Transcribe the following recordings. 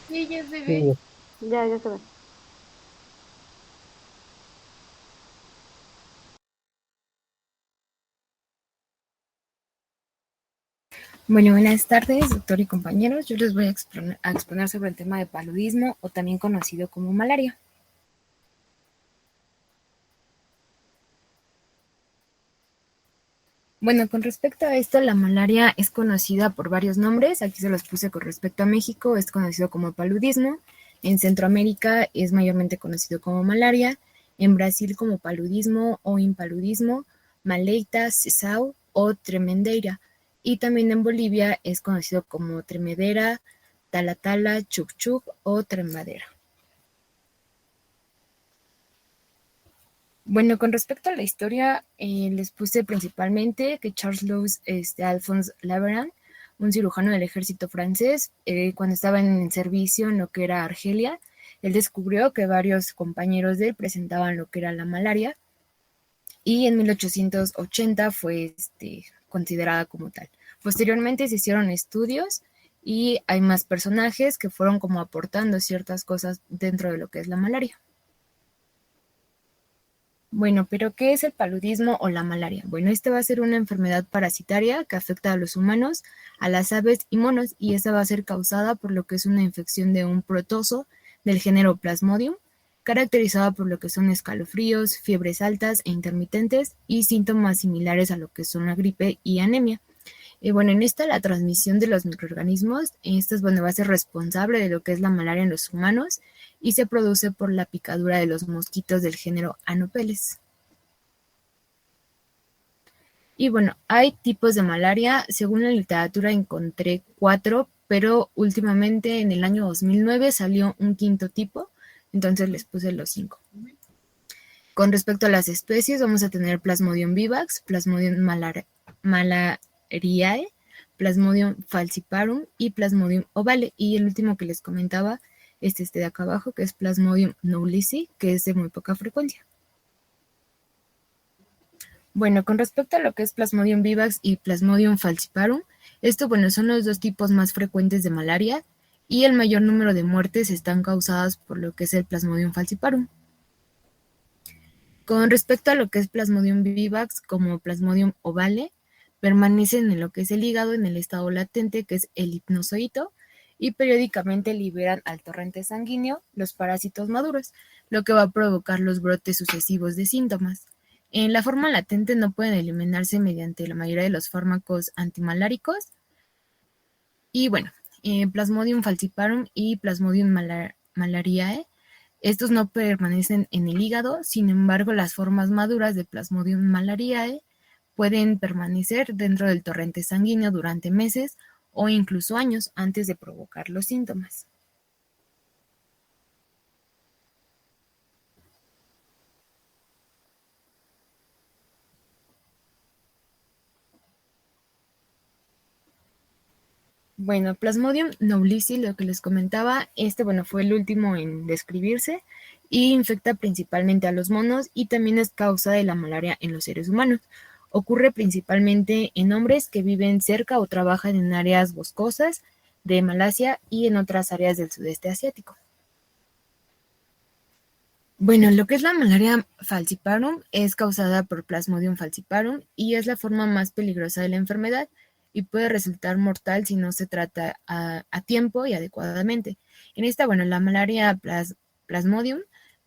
Sí, ya se ve. Sí, ya se ve. Bueno, buenas tardes, doctor y compañeros. Yo les voy a exponer sobre el tema de paludismo o también conocido como malaria. Bueno, con respecto a esto, la malaria es conocida por varios nombres. Aquí se los puse con respecto a México, es conocido como paludismo. En Centroamérica es mayormente conocido como malaria. En Brasil como paludismo o impaludismo, maleita, cesau o tremendeira. Y también en Bolivia es conocido como tremedera, talatala, chucchuc o trembadera. Bueno, con respecto a la historia, les puse principalmente que Charles Louis Alphonse Laveran, un cirujano del ejército francés, cuando estaba en servicio en lo que era Argelia, él descubrió que varios compañeros de él presentaban lo que era la malaria y en 1880 fue considerada como tal. Posteriormente se hicieron estudios y hay más personajes que fueron como aportando ciertas cosas dentro de lo que es la malaria. Bueno, pero ¿qué es el paludismo o la malaria? Bueno, esta va a ser una enfermedad parasitaria que afecta a los humanos, a las aves y monos, y esta va a ser causada por lo que es una infección de un protozo del género Plasmodium, caracterizada por lo que son escalofríos, fiebres altas e intermitentes y síntomas similares a lo que son la gripe y anemia. Bueno, en esta la transmisión de los microorganismos, esta es, bueno, va a ser responsable de lo que es la malaria en los humanos y se produce por la picadura de los mosquitos del género Anopheles. Y bueno, hay tipos de malaria. Según la literatura encontré 4, pero últimamente en el año 2009 salió un quinto tipo, entonces les puse los 5. Con respecto a las especies, vamos a tener Plasmodium vivax, Plasmodium malariae, Plasmodium falciparum y Plasmodium ovale. Y el último que les comentaba es este de acá abajo, que es Plasmodium knowlesi, que es de muy poca frecuencia. Bueno, con respecto a lo que es Plasmodium vivax y Plasmodium falciparum, esto, bueno, son los dos tipos más frecuentes de malaria y el mayor número de muertes están causadas por lo que es el Plasmodium falciparum. Con respecto a lo que es Plasmodium vivax como Plasmodium ovale, permanecen en lo que es el hígado en el estado latente, que es el hipnozoito, y periódicamente liberan al torrente sanguíneo los parásitos maduros, lo que va a provocar los brotes sucesivos de síntomas. En la forma latente no pueden eliminarse mediante la mayoría de los fármacos antimaláricos. Y bueno, Plasmodium falciparum y Plasmodium malariae, estos no permanecen en el hígado, sin embargo, las formas maduras de Plasmodium malariae pueden permanecer dentro del torrente sanguíneo durante meses o incluso años antes de provocar los síntomas. Bueno, Plasmodium knowlesi, lo que les comentaba, bueno, fue el último en describirse y infecta principalmente a los monos y también es causa de la malaria en los seres humanos. Ocurre principalmente en hombres que viven cerca o trabajan en áreas boscosas de Malasia y en otras áreas del sudeste asiático. Bueno, lo que es la malaria falciparum es causada por Plasmodium falciparum y es la forma más peligrosa de la enfermedad y puede resultar mortal si no se trata a tiempo y adecuadamente. En esta, bueno, la malaria Plasmodium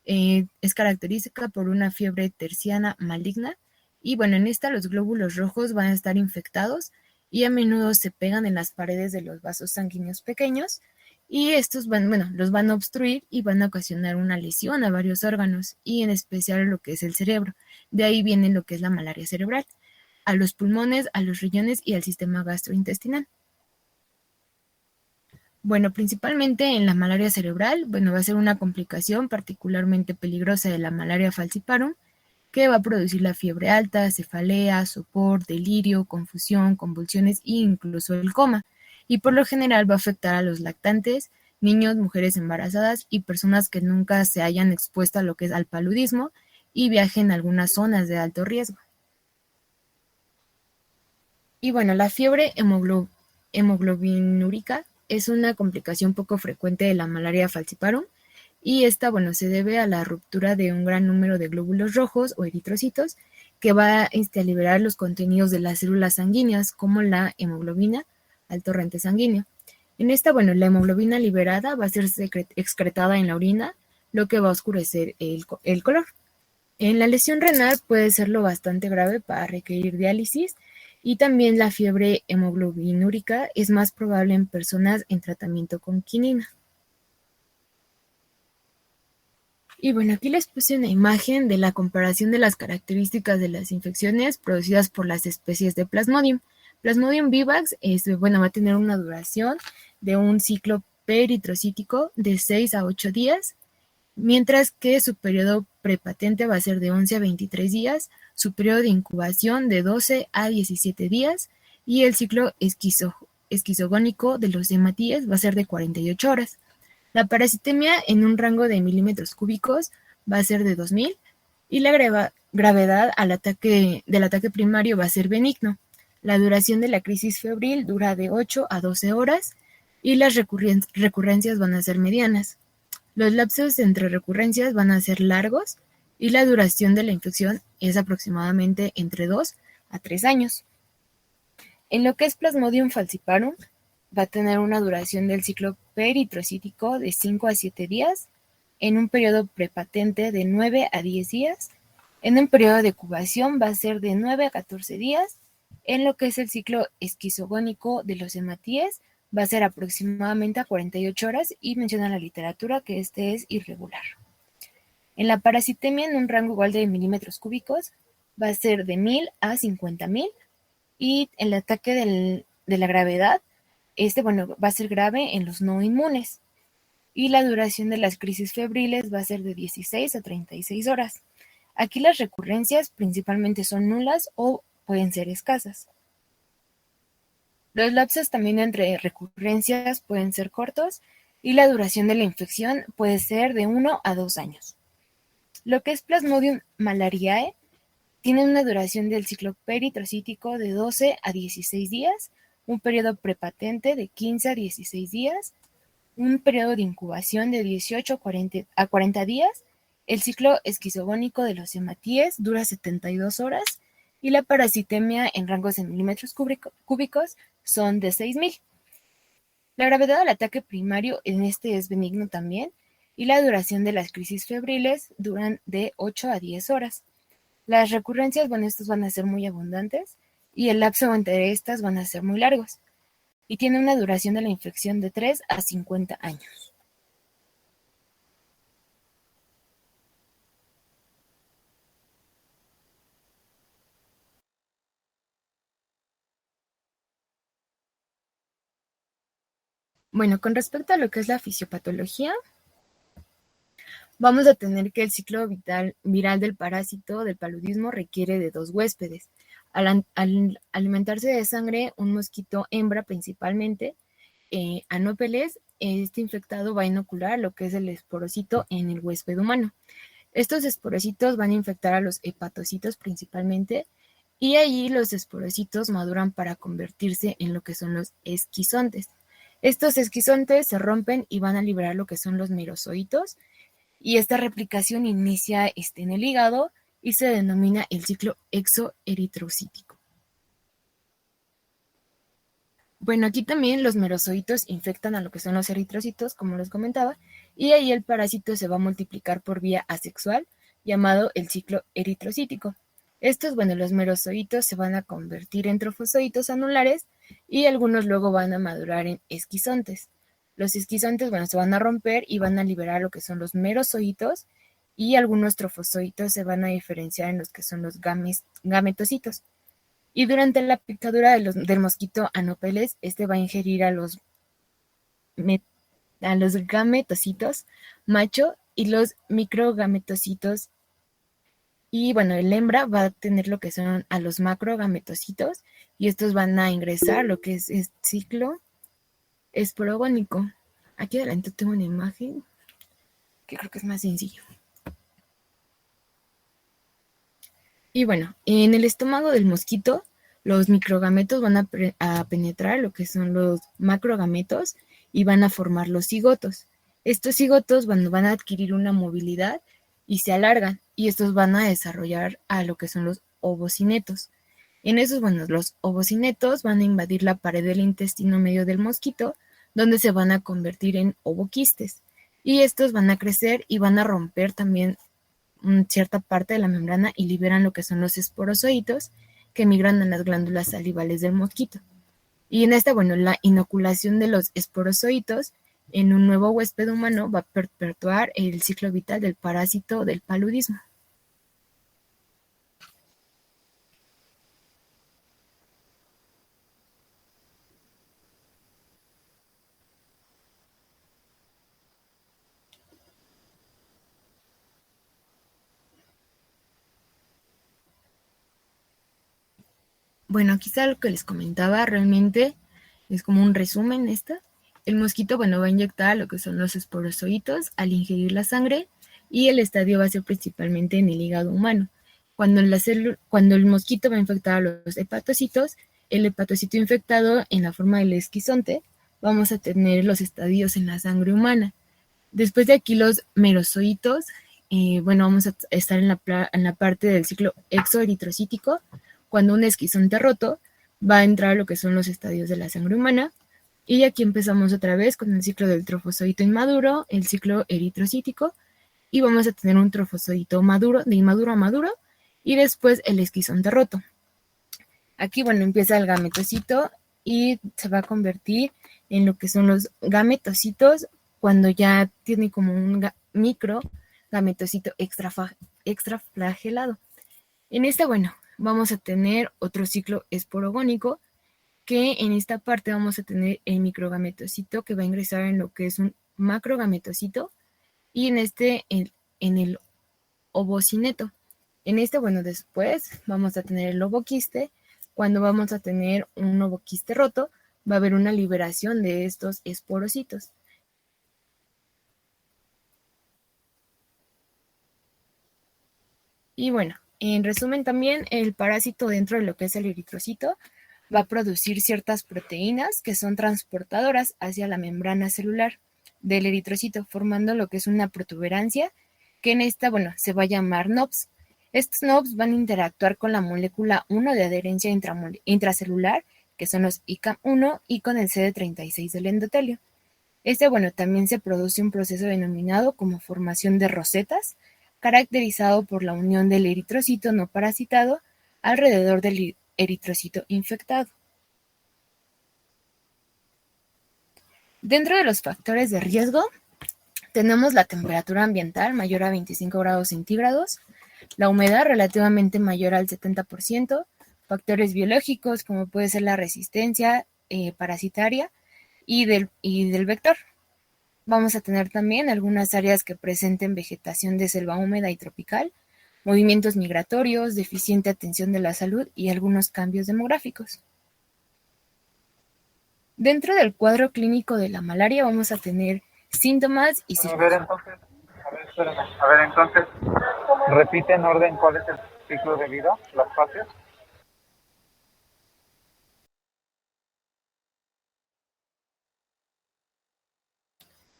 es característica por una fiebre terciana maligna y bueno, en esta los glóbulos rojos van a estar infectados y a menudo se pegan en las paredes de los vasos sanguíneos pequeños y estos van, bueno, los van a obstruir y van a ocasionar una lesión a varios órganos y en especial a lo que es el cerebro. De ahí viene lo que es la malaria cerebral, a los pulmones, a los riñones y al sistema gastrointestinal. Bueno, principalmente en la malaria cerebral, bueno, va a ser una complicación particularmente peligrosa de la malaria falciparum, que va a producir la fiebre alta, cefalea, sopor, delirio, confusión, convulsiones e incluso el coma. Y por lo general va a afectar a los lactantes, niños, mujeres embarazadas y personas que nunca se hayan expuesto a lo que es al paludismo y viajen a algunas zonas de alto riesgo. Y bueno, la fiebre hemoglobinúrica es una complicación poco frecuente de la malaria falciparum y esta, se debe a la ruptura de un gran número de glóbulos rojos o eritrocitos que va a liberar los contenidos de las células sanguíneas como la hemoglobina al torrente sanguíneo. En esta, la hemoglobina liberada va a ser excretada en la orina, lo que va a oscurecer el color. En la lesión renal puede serlo bastante grave para requerir diálisis y también la fiebre hemoglobinúrica es más probable en personas en tratamiento con quinina. Y aquí les puse una imagen de la comparación de las características de las infecciones producidas por las especies de Plasmodium. Plasmodium vivax va a tener una duración de un ciclo peritrocítico de 6 a 8 días, mientras que su periodo prepatente va a ser de 11 a 23 días, su periodo de incubación de 12 a 17 días y el ciclo esquizogónico de los hematíes va a ser de 48 horas. La parasitemia en un rango de milímetros cúbicos va a ser de 2000 y la gravedad del ataque primario va a ser benigno. La duración de la crisis febril dura de 8 a 12 horas y las recurrencias van a ser medianas. Los lapsos entre recurrencias van a ser largos y la duración de la infección es aproximadamente entre 2 a 3 años. En lo que es Plasmodium falciparum, va a tener una duración del ciclo peritrocítico de 5 a 7 días, en un periodo prepatente de 9 a 10 días, en un periodo de cubación va a ser de 9 a 14 días, en lo que es el ciclo esquizogónico de los hematíes va a ser aproximadamente a 48 horas y menciona la literatura que este es irregular. En la parasitemia en un rango igual de milímetros cúbicos va a ser de 1000 a 50,000 y el ataque de la gravedad va a ser grave en los no inmunes y la duración de las crisis febriles va a ser de 16 a 36 horas. Aquí las recurrencias principalmente son nulas o pueden ser escasas. Los lapsos también entre recurrencias pueden ser cortos y la duración de la infección puede ser de 1 a 2 años. Lo que es Plasmodium malariae tiene una duración del ciclo peritrocítico de 12 a 16 días, un periodo prepatente de 15 a 16 días, un periodo de incubación de 18 a 40 días, el ciclo esquizogónico de los hematíes dura 72 horas y la parasitemia en rangos de milímetros cúbicos son de 6000. La gravedad del ataque primario en este es benigno también y la duración de las crisis febriles duran de 8 a 10 horas. Las recurrencias, estas van a ser muy abundantes y el lapso entre estas van a ser muy largos y tiene una duración de la infección de 3 a 50 años. Con respecto a lo que es la fisiopatología, vamos a tener que el ciclo viral del parásito del paludismo requiere de 2 huéspedes. Al alimentarse de sangre, un mosquito hembra principalmente, Anopheles, este infectado va a inocular lo que es el esporocito en el huésped humano. Estos esporocitos van a infectar a los hepatocitos principalmente y allí los esporocitos maduran para convertirse en lo que son los esquizontes. Estos esquizontes se rompen y van a liberar lo que son los merozoitos y esta replicación inicia en el hígado y se denomina el ciclo exoeritrocítico. Aquí también los merozoitos infectan a lo que son los eritrocitos, como les comentaba, y ahí el parásito se va a multiplicar por vía asexual, llamado el ciclo eritrocítico. Estos, los merozoitos se van a convertir en trofozoitos anulares y algunos luego van a madurar en esquizontes. Los esquizontes, se van a romper y van a liberar lo que son los merozoitos y algunos trofozoitos se van a diferenciar en los que son los gametocitos. Y durante la picadura del mosquito Anopheles, va a ingerir a los gametocitos macho y los microgametocitos. Y el hembra va a tener lo que son a los macrogametocitos y estos van a ingresar lo que es el ciclo esporogónico. Aquí adelante tengo una imagen que creo que es más sencillo. Y en el estómago del mosquito, los microgametos van a penetrar lo que son los macrogametos y van a formar los cigotos. Estos cigotos van a adquirir una movilidad y se alargan, y estos van a desarrollar a lo que son los ovocinetos. En esos, los ovocinetos van a invadir la pared del intestino medio del mosquito, donde se van a convertir en ovoquistes, y estos van a crecer y van a romper también cierta parte de la membrana y liberan lo que son los esporozoitos que migran a las glándulas salivales del mosquito. Y en esta, la inoculación de los esporozoitos en un nuevo huésped humano va a perpetuar el ciclo vital del parásito del paludismo. Bueno, quizá lo que les comentaba realmente es como un resumen esta. El mosquito, va a inyectar lo que son los esporozoitos al ingerir la sangre, y el estadio va a ser principalmente en el hígado humano. Cuando el mosquito va a infectar a los hepatocitos, el hepatocito infectado en la forma del esquizonte, vamos a tener los estadios en la sangre humana. Después de aquí los merozoitos, vamos a estar en la parte del ciclo exoeritrocítico. Cuando un esquizonte roto va a entrar a lo que son los estadios de la sangre humana, y aquí empezamos otra vez con el ciclo del trofozoito inmaduro, el ciclo eritrocítico, y vamos a tener un trofozoito maduro, de inmaduro a maduro, y después el esquizonte roto. Aquí, empieza el gametocito y se va a convertir en lo que son los gametocitos cuando ya tiene como un micro gametocito extraflagelado. En este, vamos a tener otro ciclo esporogónico, que en esta parte vamos a tener el microgametocito que va a ingresar en lo que es un macrogametocito, y en este en el ovocineto. En este, después vamos a tener el ovoquiste. Cuando vamos a tener un ovoquiste roto, va a haber una liberación de estos esporocitos. Y en resumen también, el parásito dentro de lo que es el eritrocito va a producir ciertas proteínas que son transportadoras hacia la membrana celular del eritrocito, formando lo que es una protuberancia, que en esta, se va a llamar NOPS. Estos NOPS van a interactuar con la molécula 1 de adherencia intracelular, que son los ICAM1, y con el CD36 del endotelio. También se produce un proceso denominado como formación de rosetas, caracterizado por la unión del eritrocito no parasitado alrededor del eritrocito infectado. Dentro de los factores de riesgo, tenemos la temperatura ambiental mayor a 25 grados centígrados, la humedad relativamente mayor al 70%, factores biológicos como puede ser la resistencia parasitaria y del vector. Vamos a tener también algunas áreas que presenten vegetación de selva húmeda y tropical, movimientos migratorios, deficiente atención de la salud y algunos cambios demográficos. Dentro del cuadro clínico de la malaria vamos a tener síntomas y signos. A ver, entonces, repite en orden cuál es el ciclo de vida, las fases.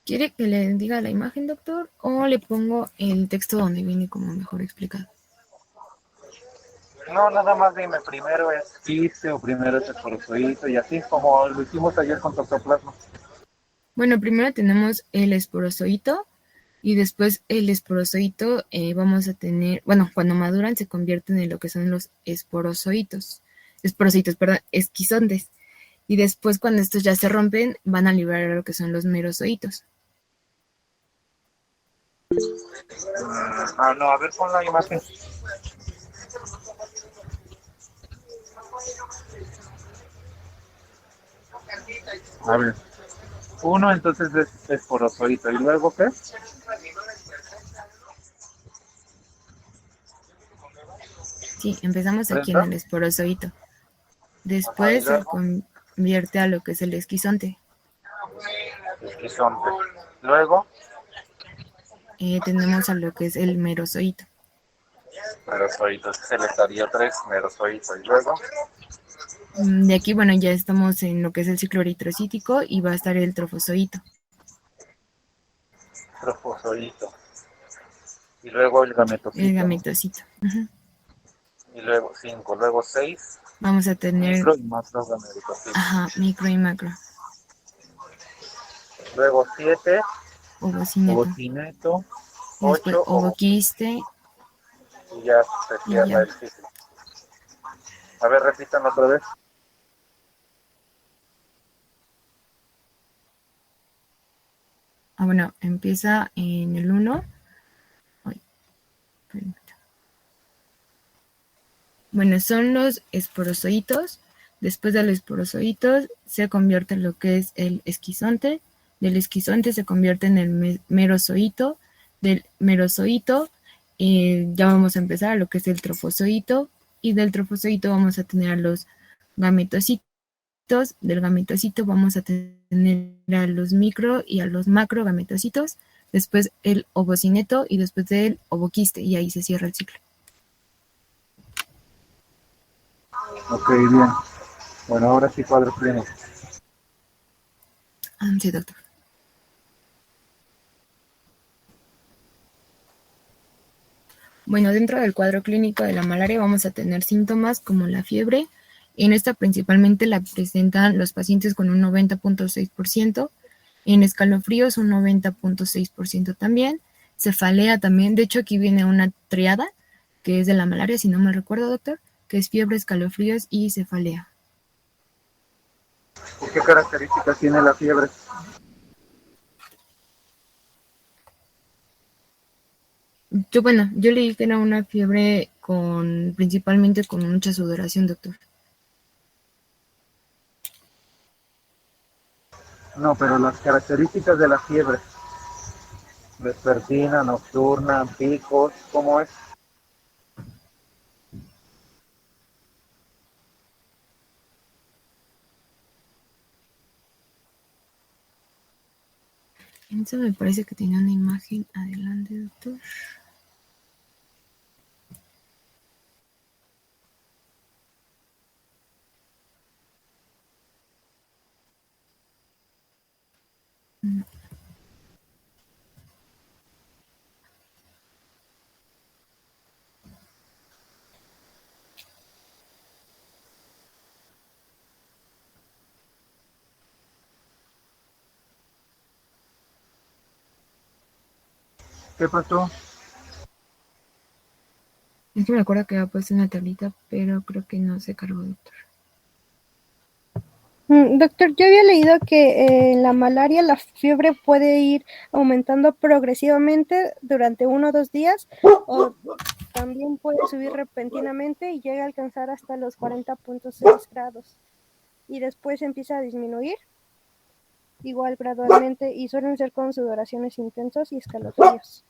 ¿Quiere que le diga la imagen, doctor, o le pongo el texto donde viene como mejor explicado? No, nada más dime, primero es quiste o primero es esporozoito y así como lo hicimos ayer con toxoplasma. Bueno, primero tenemos el esporozoito, y después el esporozoito vamos a tener, cuando maduran se convierten en lo que son los esquizontes. Y después, cuando estos ya se rompen, van a liberar lo que son los merozoitos. No, a ver, pon la imagen. A ver, uno entonces es esporozoito, ¿y luego qué? Sí, empezamos aquí en el esporozoito. Después se convierte a lo que es el esquizonte. Esquizonte. Luego tenemos a lo que es el merozoito. Merozoito, es el estadio 3, merozoito. Y luego De aquí, bueno, ya estamos en lo que es el ciclo eritrocítico y va a estar el trofozoito. Trofozoito. Y luego el El gametocito, ¿no? gametocito. Uh-huh. Y luego 5, luego 6, Vamos a tener, micro y macro gametocito. ajá, micro y macro. Luego 7, Ovocineto. ovocineto, Y después 8, ovoquiste. ovoquiste Y ya se y cierra ya. el ciclo. A ver, repitan otra vez. Bueno, empieza en el 1. Bueno, son los esporozoitos. Después de los esporozoitos se convierte en lo que es el esquizonte. Del esquizonte se convierte en el merozoito. Del merozoito ya vamos a empezar a lo que es el trofozoito. Y del trofozoito vamos a tener a los gametocitos. Del gametocito vamos a tener a los micro y a los macro gametocitos. Después el ovocineto y después del ovoquiste. Y ahí se cierra el ciclo. Ok, bien. Bueno, ahora sí cuadro clínico. Sí, doctor. Bueno, dentro del cuadro clínico de la malaria vamos a tener síntomas como la fiebre. En esta principalmente la presentan los pacientes con un 90.6%, en escalofríos un 90.6% también, cefalea también. De hecho, aquí viene una triada que es de la malaria, si no me recuerdo, doctor, que es fiebre, escalofríos y cefalea. ¿Qué características tiene la fiebre? Yo leí que era una fiebre principalmente con mucha sudoración, doctor. No, pero las características de la fiebre. Vespertina, nocturna, picos, ¿cómo es? Eso me parece que tenía una imagen adelante, doctor. ¿Qué pasó? Es que me acuerdo que había puesto una tablita, pero creo que no se cargó, doctor. Doctor, yo había leído que en la malaria la fiebre puede ir aumentando progresivamente durante 1 o 2 días, o también puede subir repentinamente y llega a alcanzar hasta los 40.6 grados. Y después empieza a disminuir, igual gradualmente, y suelen ser con sudoraciones intensas y escalofríos.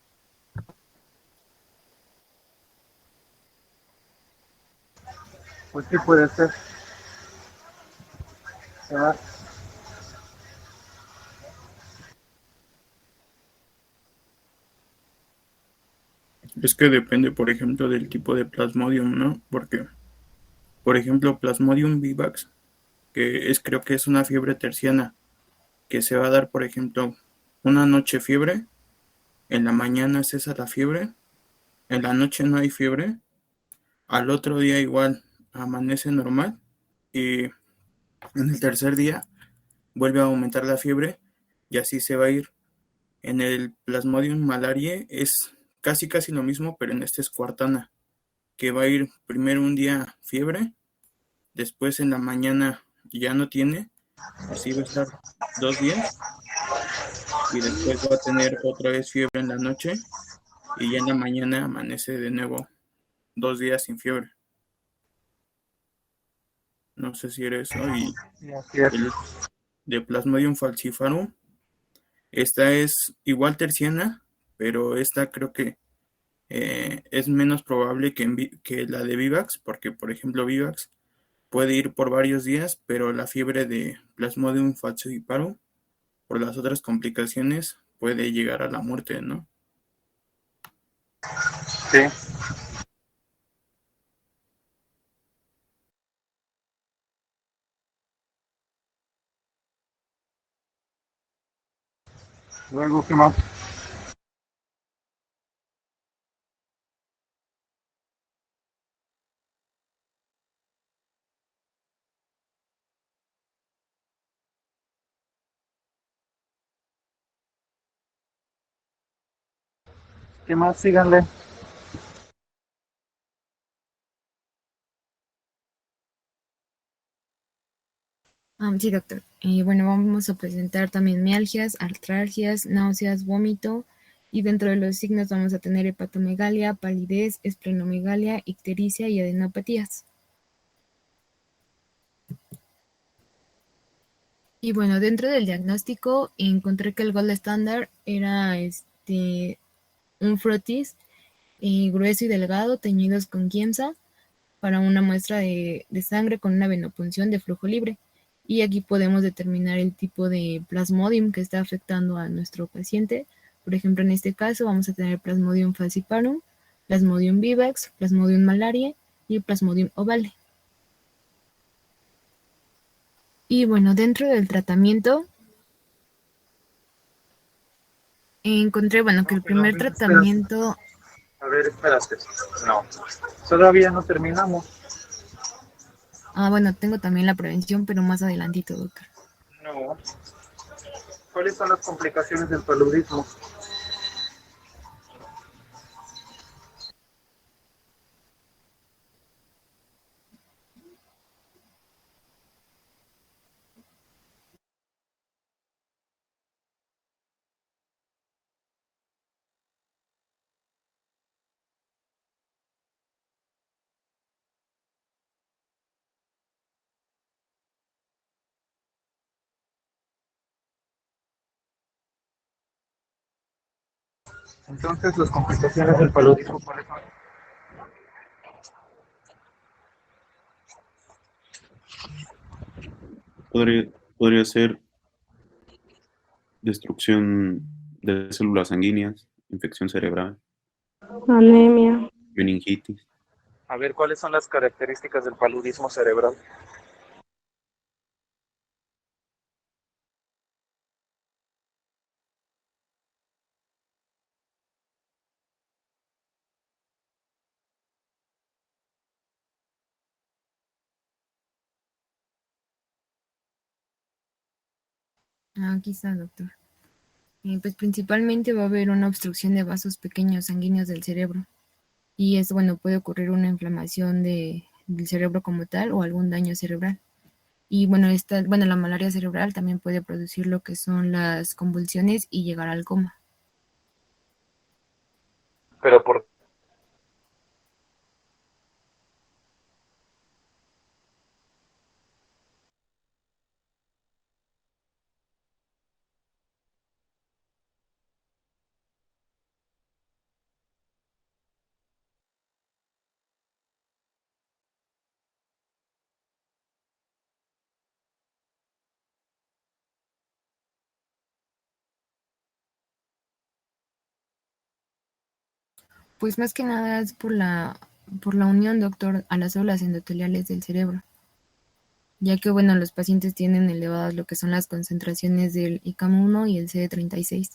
Pues sí puede ser. ¿Qué más? Es que depende, por ejemplo, del tipo de Plasmodium, ¿no? Porque, por ejemplo, Plasmodium vivax, creo que es una fiebre terciana, que se va a dar, por ejemplo, una noche fiebre, en la mañana cesa la fiebre, en la noche no hay fiebre, al otro día igual amanece normal, y en el tercer día vuelve a aumentar la fiebre, y así se va a ir. En el Plasmodium malariae es casi lo mismo, pero en este es cuartana, que va a ir primero un día fiebre, después en la mañana ya no tiene, así va a estar 2 días, y después va a tener otra vez fiebre en la noche, y ya en la mañana amanece de nuevo 2 días sin fiebre. No sé si era eso. Y Sí, así es. el de Plasmodium falciparum, esta es igual terciana, pero esta creo que es menos probable que la de Vivax, porque por ejemplo Vivax puede ir por varios días, pero la fiebre de Plasmodium falciparum, por las otras complicaciones, puede llegar a la muerte, ¿no? Sí. Luego, ¿qué más? ¿Qué más? Síganle. Sí, doctor. Bueno, vamos a presentar también mialgias, artralgias, náuseas, vómito. Y dentro de los signos vamos a tener hepatomegalia, palidez, esplenomegalia, ictericia y adenopatías. Y bueno, dentro del diagnóstico encontré que el gold estándar era un frotis grueso y delgado teñidos con Giemsa para una muestra de sangre con una venopunción de flujo libre. Y aquí podemos determinar el tipo de plasmodium que está afectando a nuestro paciente. Por ejemplo, en este caso vamos a tener Plasmodium falciparum, Plasmodium vivax, Plasmodium malariae y Plasmodium ovale. Y bueno, dentro del tratamiento encontré, bueno, que No, el pero a primer ver, espérate. tratamiento, A ver, espérate. No, todavía no terminamos. bueno, tengo también la prevención, pero más adelantito, doctor. No. ¿Cuáles son las complicaciones del paludismo? Entonces, las complicaciones del paludismo, ¿cuáles son? Podría, podría ser destrucción de células sanguíneas, infección cerebral, Anemia. meningitis. A ver, ¿cuáles son las características del paludismo cerebral? Aquí está, doctor. Pues principalmente va a haber una obstrucción de vasos pequeños sanguíneos del cerebro. Y es bueno, puede ocurrir una inflamación del cerebro como tal o algún daño cerebral. Y bueno, la malaria cerebral también puede producir lo que son las convulsiones y llegar al coma. Pero por Pues más que nada es por la unión, doctor, a las células endoteliales del cerebro, ya que bueno, los pacientes tienen elevadas lo que son las concentraciones del ICAM1 y el CD36.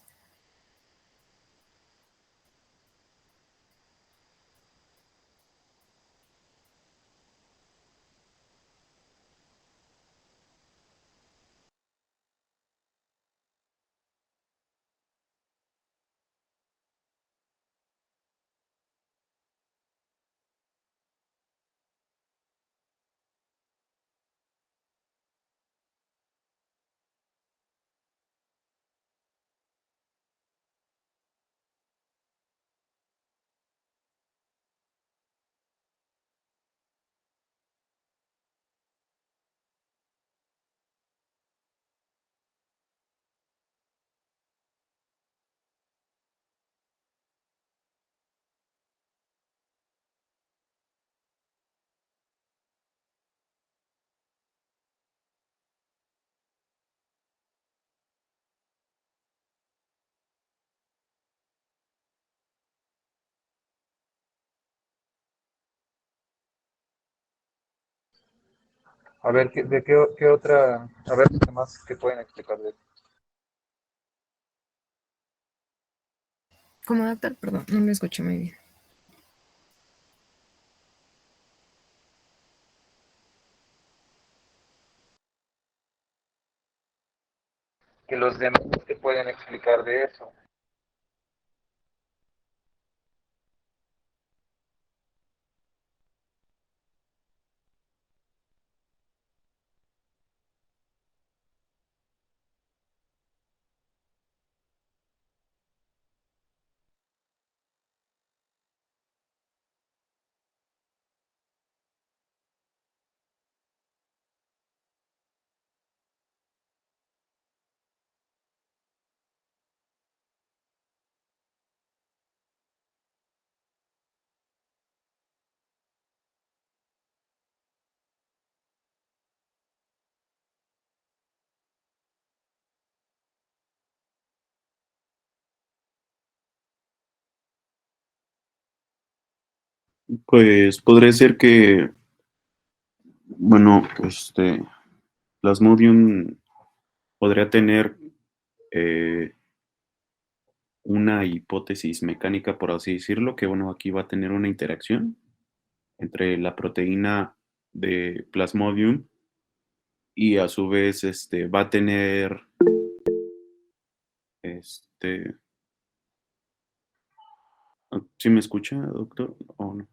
a ver, ¿qué otra? A ver, ¿qué más que pueden explicar de eso? ¿Cómo, doctor? Perdón, no lo escuché muy bien. Que los demás te pueden explicar de eso. Pues podría ser que, bueno, Plasmodium podría tener eh, una hipótesis mecánica, por así decirlo, que bueno, aquí va a tener una interacción entre la proteína de Plasmodium y a su vez va a tener este ¿sí me escucha, doctor? ¿O no?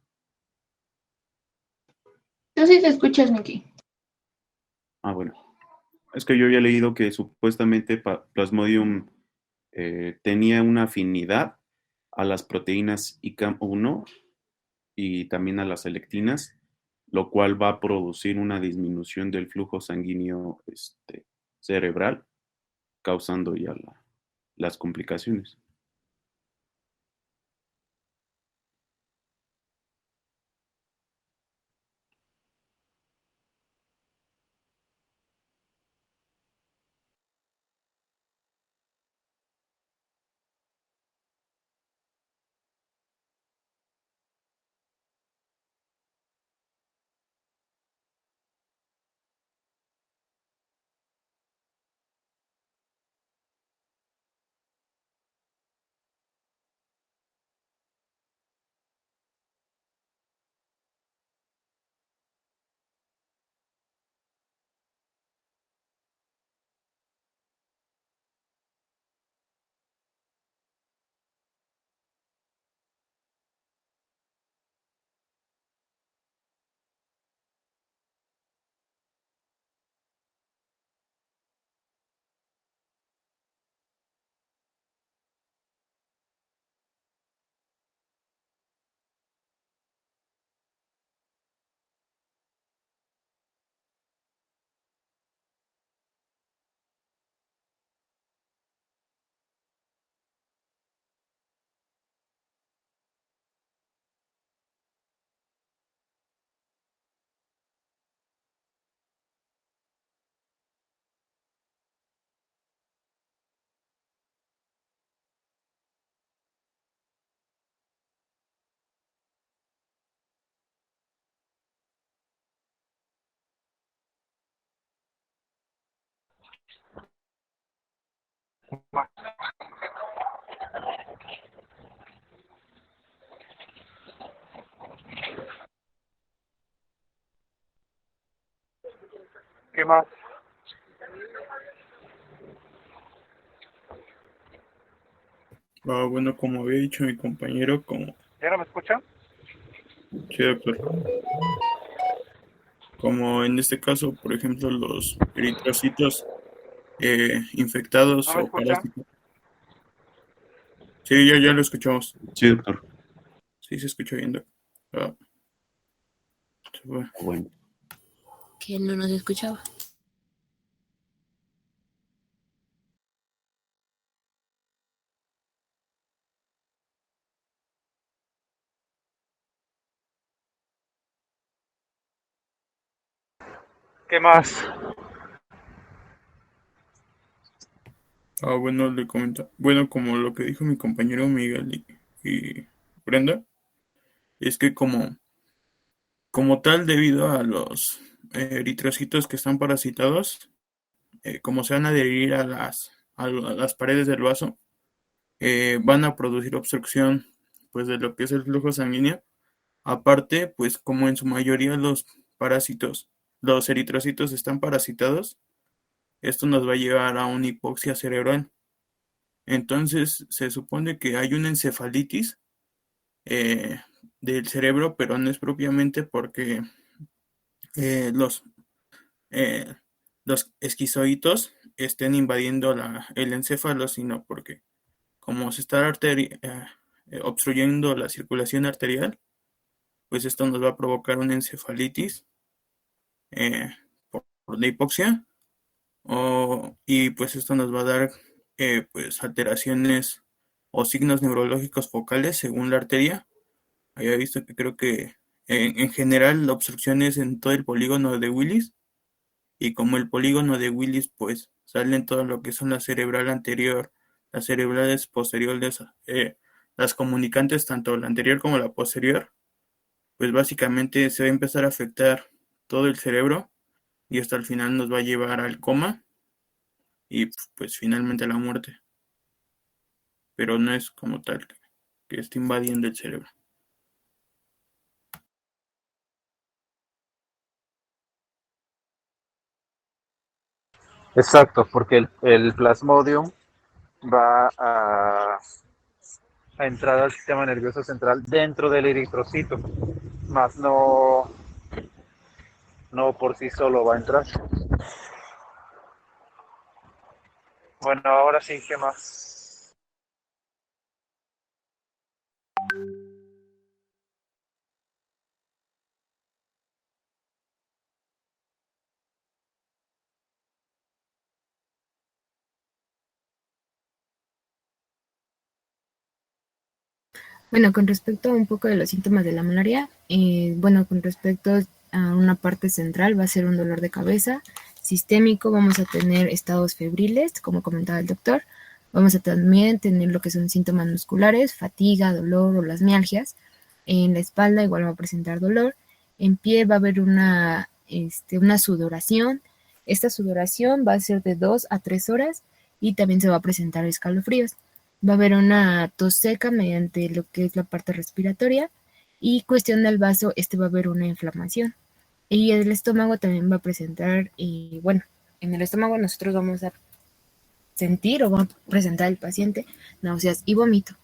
Tú sí te escuchas, Miki. Ah, bueno. Es que yo había leído que supuestamente Plasmodium tenía una afinidad a las proteínas ICAM1 y también a las lectinas, lo cual va a producir una disminución del flujo sanguíneo cerebral, causando ya las complicaciones. ¿Qué más? Bueno, como había dicho mi compañero, ¿Ya no me escuchan? sí, doctor, como en este caso, por ejemplo, los eritrocitos ¿No infectados me o escuchan? parásitos. Sí, ya lo escuchamos. Sí, doctor. Sí, se escucha bien, ah, se fue. Bueno. Que él no nos escuchaba. ¿Qué más? Bueno, le comento. Bueno, como lo que dijo mi compañero Miguel y Brenda, es que como tal, debido a los eritrocitos que están parasitados, como se van a adherir a las paredes del vaso, van a producir obstrucción pues de lo que es el flujo sanguíneo. Aparte, pues como en su mayoría los parásitos, los eritrocitos están parasitados, esto nos va a llevar a una hipoxia cerebral. Entonces se supone que hay una encefalitis eh, del cerebro, pero no es propiamente porque eh, los, eh, los esquizoitos estén invadiendo el encéfalo, sino porque como se está obstruyendo la circulación arterial, pues esto nos va a provocar una encefalitis eh, por la hipoxia, y pues esto nos va a dar pues alteraciones o signos neurológicos focales según la arteria. Había visto que creo que en general la obstrucción es en todo el polígono de Willis, y como el polígono de Willis pues sale en todo lo que son la cerebral anterior, las cerebrales posteriores, las comunicantes, tanto la anterior como la posterior, pues básicamente se va a empezar a afectar todo el cerebro y hasta el final nos va a llevar al coma y pues finalmente a la muerte. Pero no es como tal que esté invadiendo el cerebro. Exacto, porque el Plasmodium va a entrar al sistema nervioso central dentro del eritrocito, más no por sí solo va a entrar. Bueno, ahora sí, ¿qué más? Bueno, con respecto a un poco de los síntomas de la malaria, bueno, con respecto a una parte central va a ser un dolor de cabeza sistémico, vamos a tener estados febriles, como comentaba el doctor, vamos a también tener lo que son síntomas musculares, fatiga, dolor o las mialgias. En la espalda igual va a presentar dolor, en pie va a haber una sudoración, esta sudoración va a ser de 2 a 3 horas y también se va a presentar escalofríos. Va a haber una tos seca mediante lo que es la parte respiratoria, y cuestión del vaso, va a haber una inflamación. Y el estómago también va a presentar, bueno, en el estómago nosotros vamos a sentir o va a presentar el paciente náuseas y vómito.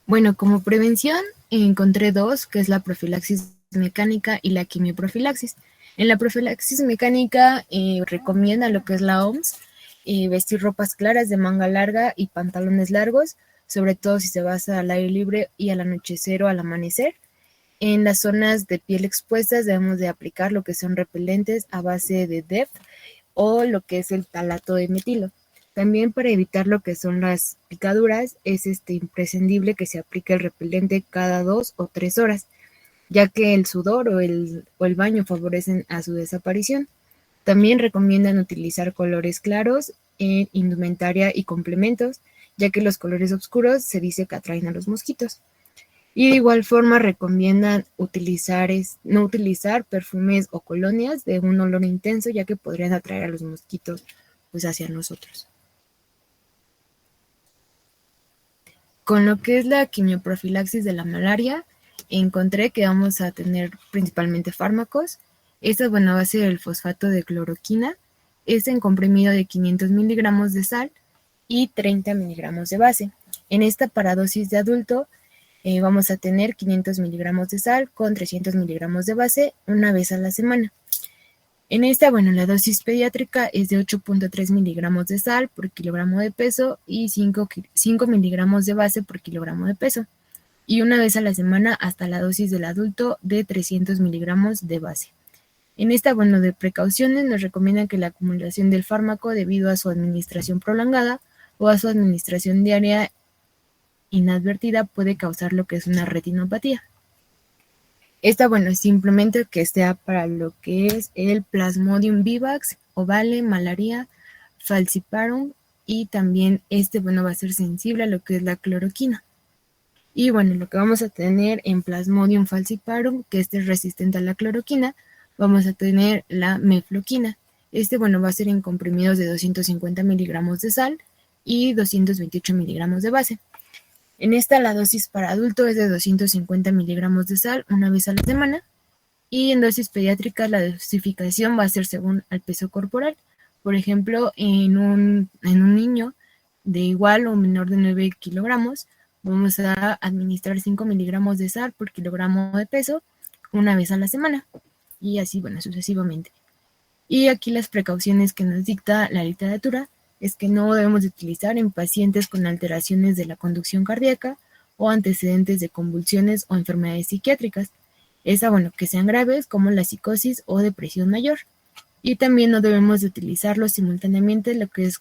Bueno, como prevención encontré dos, que es la profilaxis mecánica y la quimioprofilaxis. En la profilaxis mecánica recomienda lo que es la OMS, vestir ropas claras de manga larga y pantalones largos, sobre todo si se basa al aire libre y al anochecer o al amanecer. En las zonas de piel expuestas debemos de aplicar lo que son repelentes a base de DEF o lo que es el talato de metilo. También para evitar lo que son las picaduras es imprescindible que se aplique el repelente cada 2 o 3 horas, ya que el sudor o el baño favorecen a su desaparición. También recomiendan utilizar colores claros en indumentaria y complementos, ya que los colores oscuros se dice que atraen a los mosquitos. Y de igual forma recomiendan no utilizar perfumes o colonias de un olor intenso, ya que podrían atraer a los mosquitos pues hacia nosotros. Con lo que es la quimioprofilaxis de la malaria, encontré que vamos a tener principalmente fármacos. Esta, bueno, va a ser el fosfato de cloroquina. Es en comprimido de 500 miligramos de sal y 30 miligramos de base. En esta para dosis de adulto vamos a tener 500 miligramos de sal con 300 miligramos de base una vez a la semana. En esta, bueno, la dosis pediátrica es de 8.3 miligramos de sal por kilogramo de peso y 5 miligramos de base por kilogramo de peso. Y una vez a la semana hasta la dosis del adulto de 300 miligramos de base. En esta, bueno, de precauciones nos recomiendan que la acumulación del fármaco debido a su administración prolongada o a su administración diaria inadvertida puede causar lo que es una retinopatía. Esta, bueno, simplemente que sea para lo que es el Plasmodium vivax, ovale, malaria, falciparum, y también bueno, va a ser sensible a lo que es la cloroquina. Y bueno, lo que vamos a tener en Plasmodium falciparum, que es resistente a la cloroquina, vamos a tener la mefloquina. Bueno, va a ser en comprimidos de 250 miligramos de sal y 228 miligramos de base. En esta la dosis para adulto es de 250 miligramos de sal una vez a la semana, y en dosis pediátrica la dosificación va a ser según el peso corporal. Por ejemplo, en un niño de igual o menor de 9 kilogramos, vamos a administrar 5 miligramos de sal por kilogramo de peso una vez a la semana, y así, sucesivamente. Y aquí las precauciones que nos dicta la literatura es que no debemos de utilizar en pacientes con alteraciones de la conducción cardíaca o antecedentes de convulsiones o enfermedades psiquiátricas. Que sean graves como la psicosis o depresión mayor. Y también no debemos de utilizarlo simultáneamente lo que es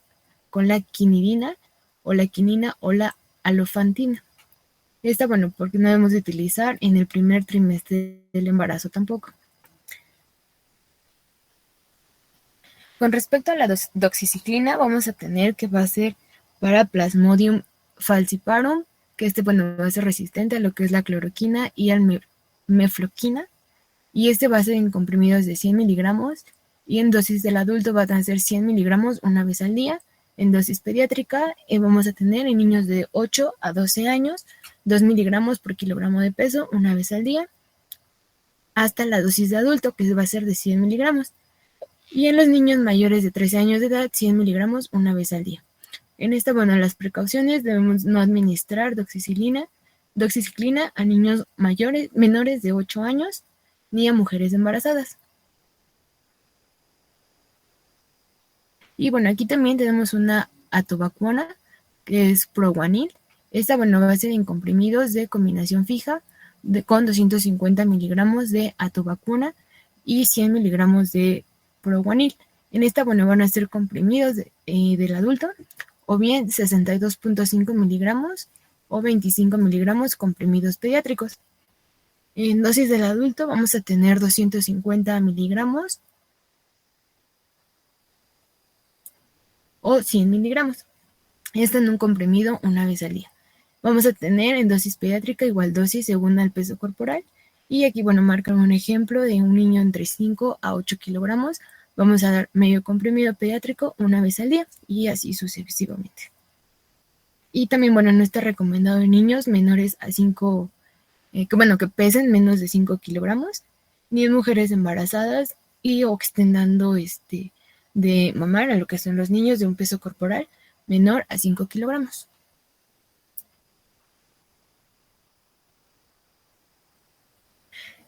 con la quinidina o la quinina o la alofantina. Porque no debemos de utilizar en el primer trimestre del embarazo tampoco. Con respecto a la doxiciclina, vamos a tener que va a ser para Plasmodium falciparum, que va a ser resistente a lo que es la cloroquina y al mefloquina, y va a ser en comprimidos de 100 miligramos, y en dosis del adulto va a ser 100 miligramos una vez al día. En dosis pediátrica vamos a tener en niños de 8 a 12 años 2 miligramos por kilogramo de peso una vez al día, hasta la dosis de adulto, que va a ser de 100 miligramos. Y en los niños mayores de 13 años de edad, 100 miligramos una vez al día. En las precauciones debemos no administrar doxiciclina a niños menores de 8 años, ni a mujeres embarazadas. Y aquí también tenemos una atovaquona, que es Proguanil. Va a ser en comprimidos de combinación fija con 250 miligramos de atovaquona y 100 miligramos de Proguanil. En van a ser comprimidos del adulto, o bien 62.5 miligramos o 25 miligramos comprimidos pediátricos. En dosis del adulto vamos a tener 250 miligramos o 100 miligramos. En un comprimido una vez al día. Vamos a tener en dosis pediátrica igual dosis según el peso corporal. Y aquí, marcan un ejemplo de un niño entre 5 a 8 kilogramos. Vamos a dar medio comprimido pediátrico una vez al día, y así sucesivamente. Y también, no está recomendado en niños menores a 5, que pesen menos de 5 kilogramos, ni en mujeres embarazadas o que estén dando de mamar a lo que son los niños de un peso corporal menor a 5 kilogramos.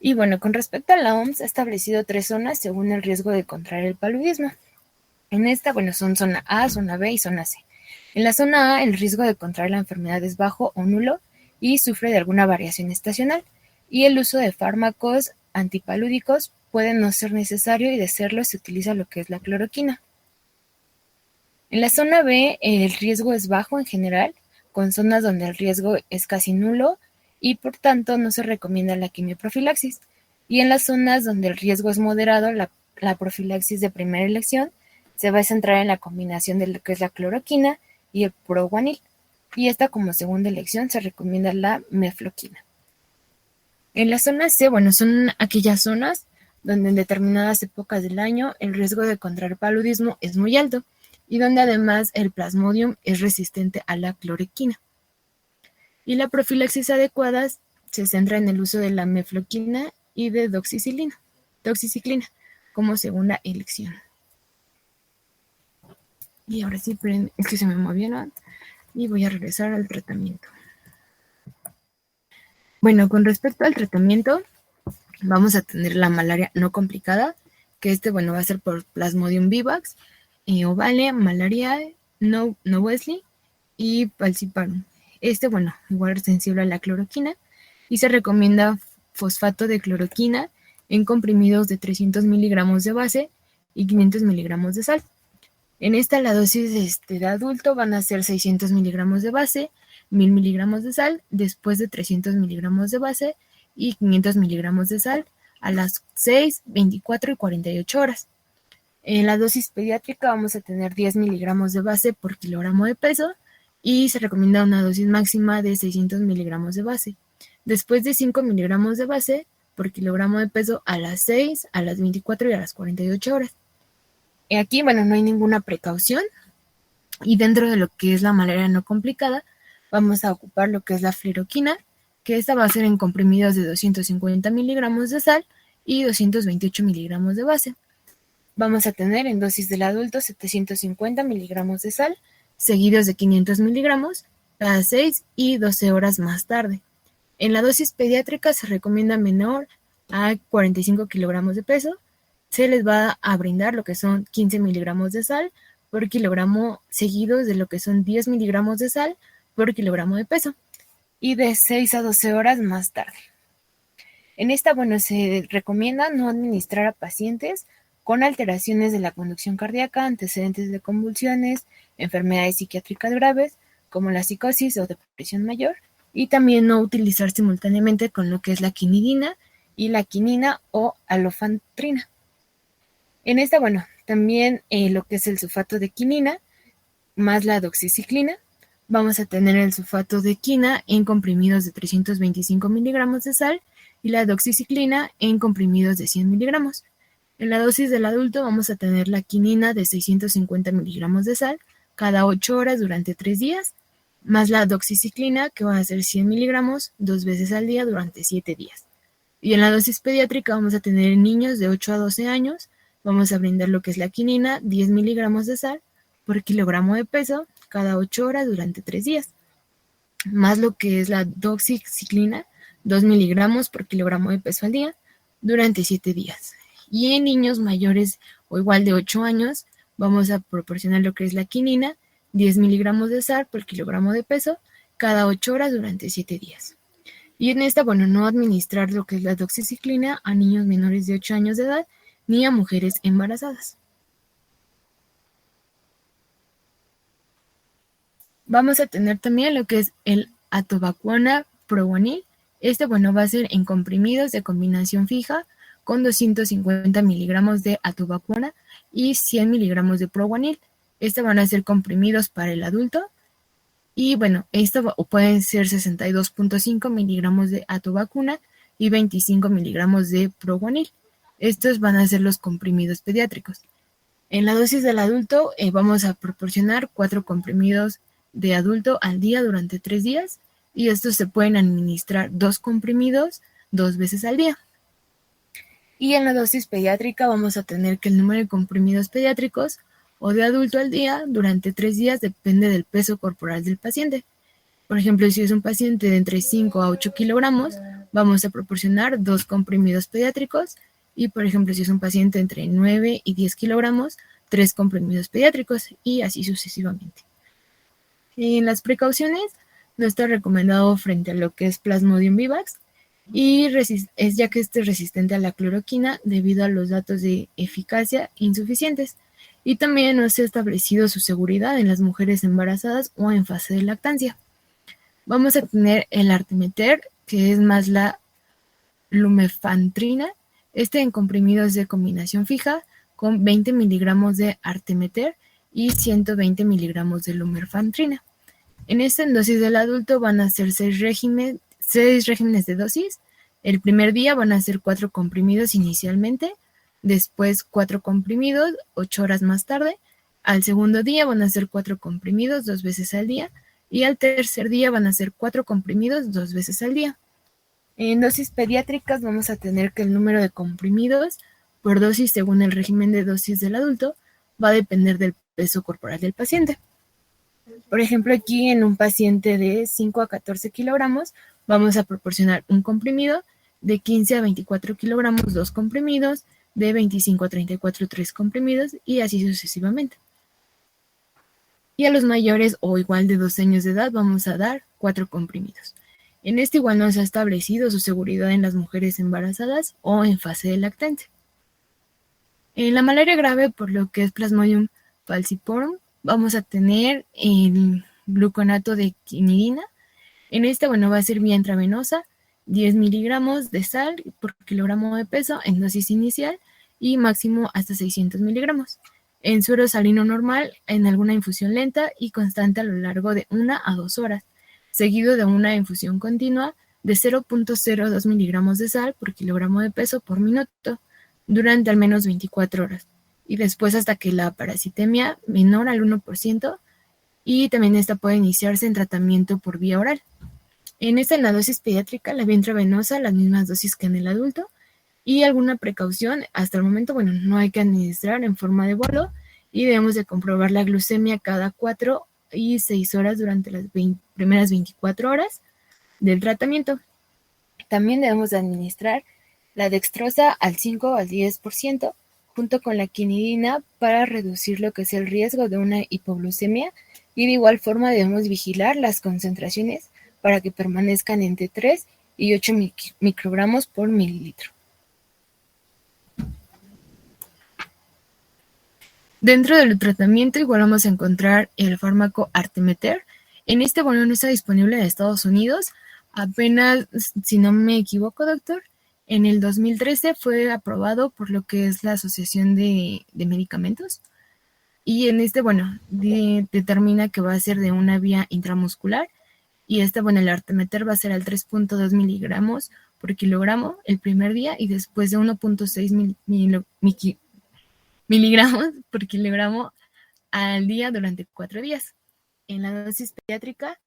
Y con respecto a la OMS, ha establecido 3 zonas según el riesgo de contraer el paludismo. En esta, son zona A, zona B y zona C. En la zona A, el riesgo de contraer la enfermedad es bajo o nulo y sufre de alguna variación estacional, y el uso de fármacos antipalúdicos puede no ser necesario, y de serlo se utiliza lo que es la cloroquina. En la zona B, el riesgo es bajo en general, con zonas donde el riesgo es casi nulo, y por tanto no se recomienda la quimioprofilaxis. Y en las zonas donde el riesgo es moderado, la profilaxis de primera elección se va a centrar en la combinación de lo que es la cloroquina y el Proguanil. Y como segunda elección se recomienda la mefloquina. En la zona C, son aquellas zonas donde en determinadas épocas del año el riesgo de contraer paludismo es muy alto, y donde además el Plasmodium es resistente a la cloroquina. Y la profilaxis adecuada se centra en el uso de la mefloquina y de doxiciclina como segunda elección. Y ahora sí, es que se me movieron y voy a regresar al tratamiento. Con respecto al tratamiento, vamos a tener la malaria no complicada, que va a ser por Plasmodium vivax, ovale, malariae, Wesley y falciparum. Igual es sensible a la cloroquina, y se recomienda fosfato de cloroquina en comprimidos de 300 miligramos de base y 500 miligramos de sal. En esta la dosis de adulto van a ser 600 miligramos de base, 1000 miligramos de sal, después de 300 miligramos de base y 500 miligramos de sal a las 6, 24 y 48 horas. En la dosis pediátrica vamos a tener 10 miligramos de base por kilogramo de peso, y se recomienda una dosis máxima de 600 miligramos de base, después de 5 miligramos de base por kilogramo de peso a las 6, a las 24 y a las 48 horas. Aquí, bueno, no hay ninguna precaución y dentro de lo que es la malaria no complicada, vamos a ocupar lo que es la fluoroquina, que esta va a ser en comprimidos de 250 miligramos de sal y 228 miligramos de base. Vamos a tener en dosis del adulto 750 miligramos de sal, seguidos de 500 miligramos, cada 6 y 12 horas más tarde. En la dosis pediátrica se recomienda menor a 45 kilogramos de peso. Se les va a brindar lo que son 15 miligramos de sal por kilogramo, seguidos de lo que son 10 miligramos de sal por kilogramo de peso, y de 6 a 12 horas más tarde. En esta, bueno, se recomienda no administrar a pacientes con alteraciones de la conducción cardíaca, antecedentes de convulsiones, enfermedades psiquiátricas graves, como la psicosis o depresión mayor, y también no utilizar simultáneamente con lo que es la quinidina y la quinina o alofantrina. En esta, bueno, también lo que es el sulfato de quinina más la doxiciclina, vamos a tener el sulfato de quina en comprimidos de 325 miligramos de sal y la doxiciclina en comprimidos de 100 miligramos. En la dosis del adulto vamos a tener la quinina de 650 miligramos de sal cada 8 horas durante 3 días, más la doxiciclina, que va a ser 100 miligramos 2 veces al día durante 7 días. Y en la dosis pediátrica vamos a tener en niños de 8 a 12 años, vamos a brindar lo que es la quinina, 10 miligramos de sal por kilogramo de peso cada 8 horas durante 3 días, más lo que es la doxiciclina, 2 miligramos por kilogramo de peso al día durante 7 días. Y en niños mayores o igual de 8 años, vamos a proporcionar lo que es la quinina, 10 miligramos de sal por kilogramo de peso cada 8 horas durante 7 días. Y en esta, bueno, no administrar lo que es la doxiciclina a niños menores de 8 años de edad ni a mujeres embarazadas. Vamos a tener también lo que es el atovaquona provanil. Este, bueno, va a ser en comprimidos de combinación fija con 250 miligramos de atovaquona y 100 miligramos de provanil. Estos van a ser comprimidos para el adulto. Y bueno, esto pueden ser 62.5 miligramos de atovaquona y 25 miligramos de provanil. Estos van a ser los comprimidos pediátricos. En la dosis del adulto vamos a proporcionar 4 comprimidos de adulto al día durante 3 días y estos se pueden administrar 2 comprimidos 2 veces al día. Y en la dosis pediátrica vamos a tener que el número de comprimidos pediátricos o de adulto al día durante 3 días depende del peso corporal del paciente. Por ejemplo, si es un paciente de entre 5 a 8 kilogramos, vamos a proporcionar 2 comprimidos pediátricos y, por ejemplo, si es un paciente entre 9 y 10 kilogramos, 3 comprimidos pediátricos y así sucesivamente. En las precauciones, no está recomendado frente a lo que es Plasmodium vivax y es ya que este es resistente a la cloroquina debido a los datos de eficacia insuficientes y también no se ha establecido su seguridad en las mujeres embarazadas o en fase de lactancia. Vamos a tener el artemeter, que es más la lumefantrina, este en comprimidos de combinación fija con 20 miligramos de artemeter y 120 miligramos de lumefantrina. En esta dosis del adulto van a ser 6 regímenes de dosis. El primer día van a ser 4 comprimidos inicialmente, después 4 comprimidos 8 horas más tarde. Al segundo día van a ser 4 comprimidos 2 veces al día y al tercer día van a ser 4 comprimidos 2 veces al día. En dosis pediátricas vamos a tener que el número de comprimidos por dosis según el régimen de dosis del adulto va a depender del peso corporal del paciente. Por ejemplo, aquí en un paciente de 5 a 14 kilogramos vamos a proporcionar un comprimido, de 15 a 24 kilogramos 2 comprimidos, de 25 a 34 3 comprimidos y así sucesivamente. Y a los mayores o igual de 12 años de edad vamos a dar 4 comprimidos. En este igual no se ha establecido su seguridad en las mujeres embarazadas o en fase de lactancia. En la malaria grave, por lo que es Plasmodium falciparum, vamos a tener el gluconato de quinidina. En esta, bueno, va a ser vía intravenosa, 10 miligramos de sal por kilogramo de peso en dosis inicial y máximo hasta 600 miligramos. En suero salino normal, en alguna infusión lenta y constante a lo largo de 1 a 2 horas, seguido de una infusión continua de 0.02 miligramos de sal por kilogramo de peso por minuto durante al menos 24 horas. y después hasta que la parasitemia menor al 1%, y también esta puede iniciarse en tratamiento por vía oral. En la dosis pediátrica, la vía intravenosa, las mismas dosis que en el adulto, y alguna precaución, hasta el momento, no hay que administrar en forma de bolo, y debemos de comprobar la glucemia cada 4 y 6 horas durante las primeras 24 horas del tratamiento. También debemos de administrar la dextrosa al 5 o al 10%, junto con la quinidina, para reducir lo que es el riesgo de una hipoglucemia, y de igual forma debemos vigilar las concentraciones para que permanezcan entre 3 y 8 microgramos por mililitro. Dentro del tratamiento igual vamos a encontrar el fármaco Artemeter. En no está disponible en Estados Unidos. Apenas, si no me equivoco, doctor, en el 2013 fue aprobado por lo que es la Asociación de Medicamentos. Y en determina que va a ser de una vía intramuscular. Y el Artemeter va a ser al 3.2 miligramos por kilogramo el primer día, y después de 1.6 miligramos por kilogramo al día durante 4 días. En la dosis pediátrica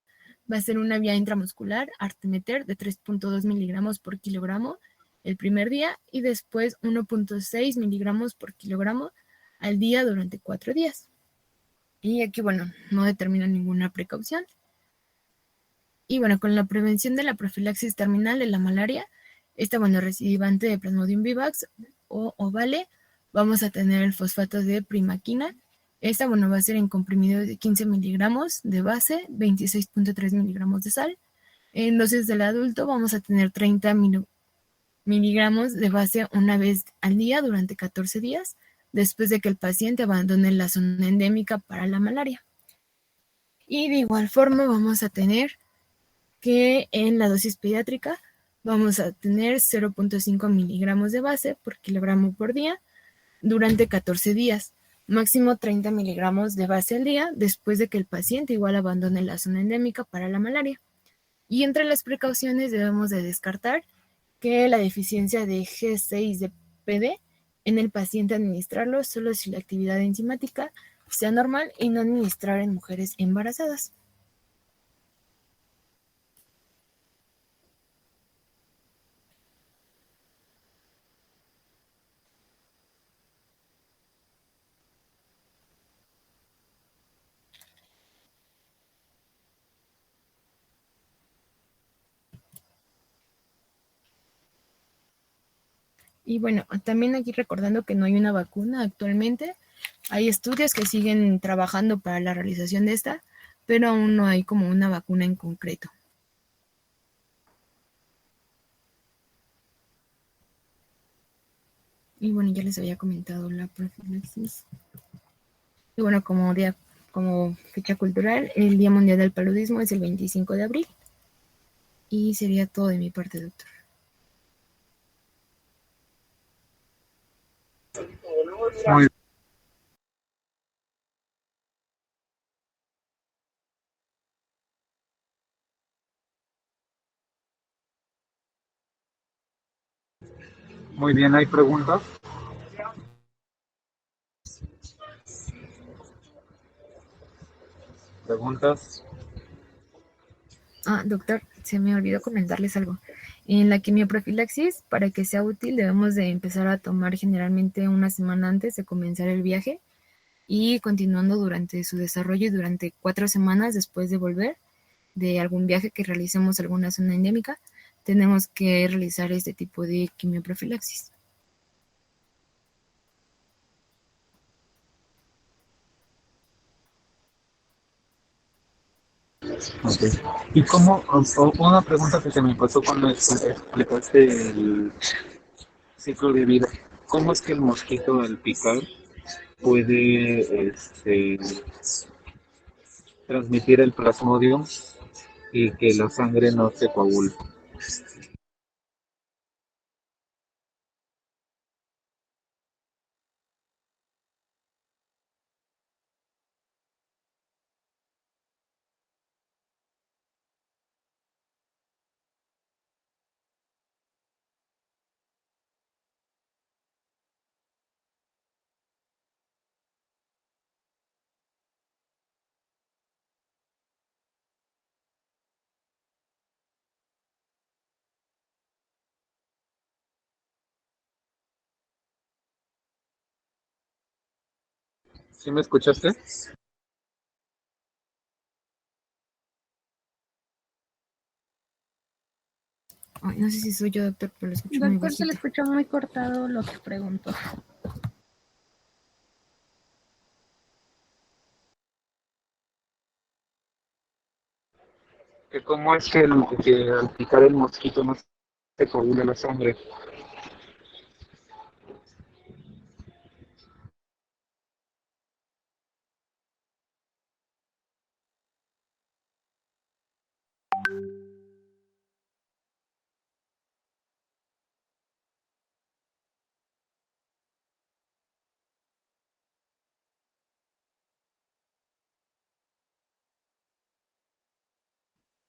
va a ser una vía intramuscular, Artemeter, de 3.2 miligramos por kilogramo el primer día, y después 1.6 miligramos por kilogramo al día durante 4 días. Y aquí, no determina ninguna precaución. Y con la prevención de la profilaxis terminal de la malaria, recidivante de Plasmodium vivax o ovale, vamos a tener el fosfato de primaquina. Esta, va a ser en comprimido de 15 miligramos de base, 26.3 miligramos de sal. En dosis del adulto vamos a tener 30 miligramos de base una vez al día durante 14 días, después de que el paciente abandone la zona endémica para la malaria. Y de igual forma vamos a tener que en la dosis pediátrica vamos a tener 0.5 miligramos de base por kilogramo por día durante 14 días, máximo 30 miligramos de base al día, después de que el paciente igual abandone la zona endémica para la malaria. Y entre las precauciones debemos de descartar que la deficiencia de G6 de PD en el paciente, administrarlo solo si la actividad enzimática sea normal, y no administrar en mujeres embarazadas. Y también aquí recordando que no hay una vacuna actualmente. Hay estudios que siguen trabajando para la realización de esta, pero aún no hay como una vacuna en concreto. Y ya les había comentado la profilaxis. Y como fecha cultural, el Día Mundial del Paludismo es el 25 de abril. Y sería todo de mi parte, doctor. Muy Muy bien, ¿hay preguntas? ¿Preguntas? Doctor, se me olvidó comentarles algo. En la quimioprofilaxis, para que sea útil, debemos de empezar a tomar generalmente una semana antes de comenzar el viaje, y continuando durante su desarrollo y durante 4 semanas después de volver de algún viaje que realicemos a alguna zona endémica, tenemos que realizar este tipo de quimioprofilaxis. Okay. ¿Y una pregunta que se me pasó cuando explicaste el ciclo de vida? ¿Cómo es que el mosquito al picar puede transmitir el plasmodium y que la sangre no se coagule? ¿Sí me escuchaste? Ay, no sé si soy yo, doctor, pero lo escucho muy Doctor, se le bajito. escuchó muy cortado lo que preguntó. Que cómo es que al picar el mosquito no se coagula la sangre.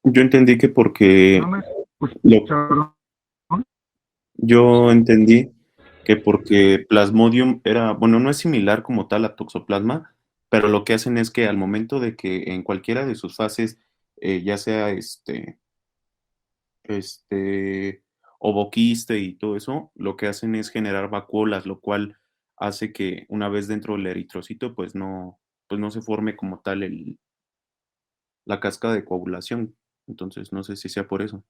Yo entendí que ¿No porque me lo, escucharon? yo entendí que porque Plasmodium era, bueno, no es similar como tal a Toxoplasma, pero lo que hacen es que al momento de que en cualquiera de sus fases, ya sea este, ovoquiste y todo eso, lo que hacen es generar vacuolas, lo cual hace que una vez dentro del eritrocito, pues no se forme como tal la cascada de coagulación. Entonces, no sé si sea por eso.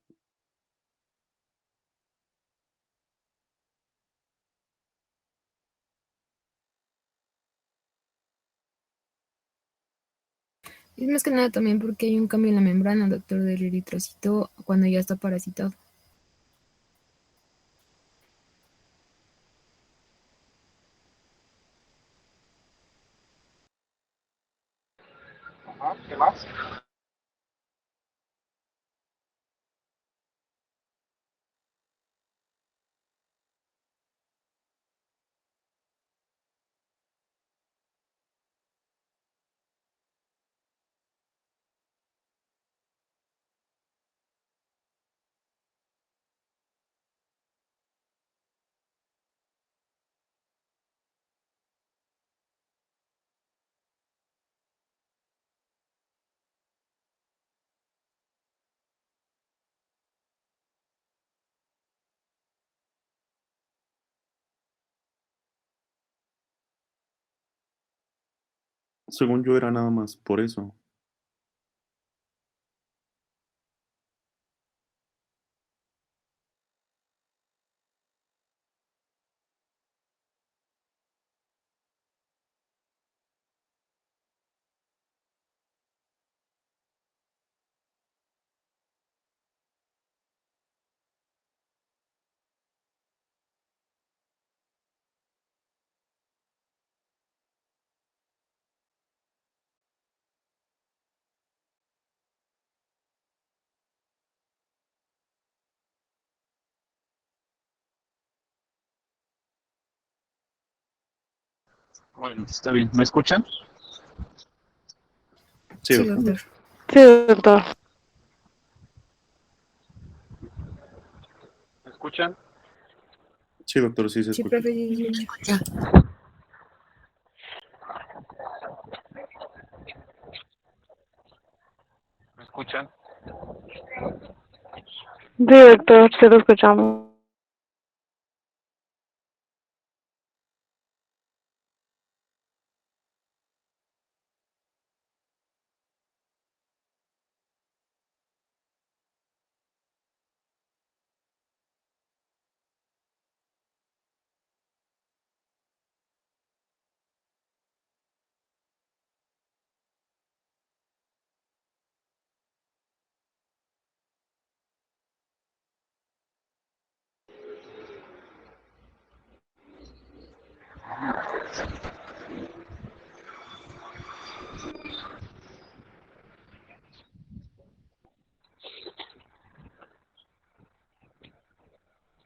Es más que nada también porque hay un cambio en la membrana, doctor, del eritrocito cuando ya está parasitado. Ajá, ¿qué más? Según yo era nada más por eso. Bueno, está bien. ¿Me escuchan? Sí, Sí, doctor. doctor. Sí, doctor. ¿Me escuchan? Sí, doctor, sí se Sí, escucha. profe, sí se escucha. ¿Me escuchan? Sí, doctor, se lo escuchamos.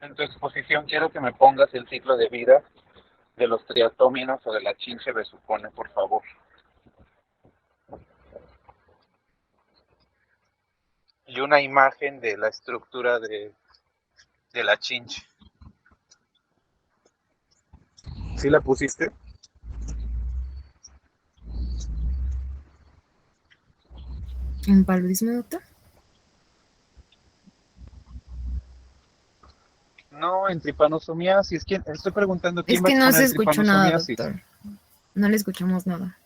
En tu exposición quiero que me pongas el ciclo de vida de los triatóminos o de la chinche besupone, por favor. Y una imagen de la estructura de la chinche. ¿Sí la pusiste? ¿En paludismo, doctor? No, en tripanosomiasis. Estoy preguntando Es quién va a que no exponer se el escuchó nada, tripanosomiasis. doctor. No le escuchamos nada.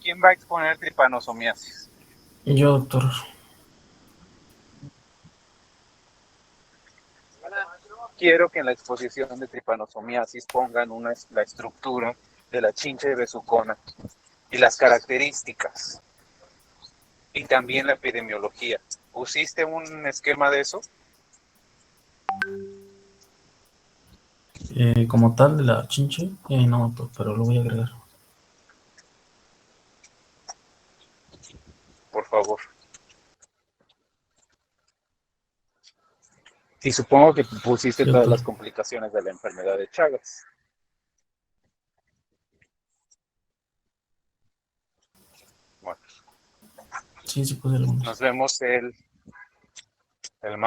¿Quién va a exponer tripanosomiasis? Yo, doctor. Quiero que en la exposición de tripanosomiasis pongan la estructura de la chinche besucona y las características y también la epidemiología. ¿Pusiste un esquema de eso? Como tal, de la chinche, no, doctor, pero lo voy a agregar. Por favor. Y supongo que pusiste Sí, todas doctor. las complicaciones de la enfermedad de Chagas. Bueno, Sí, sí puse algunos. nos vemos el martes.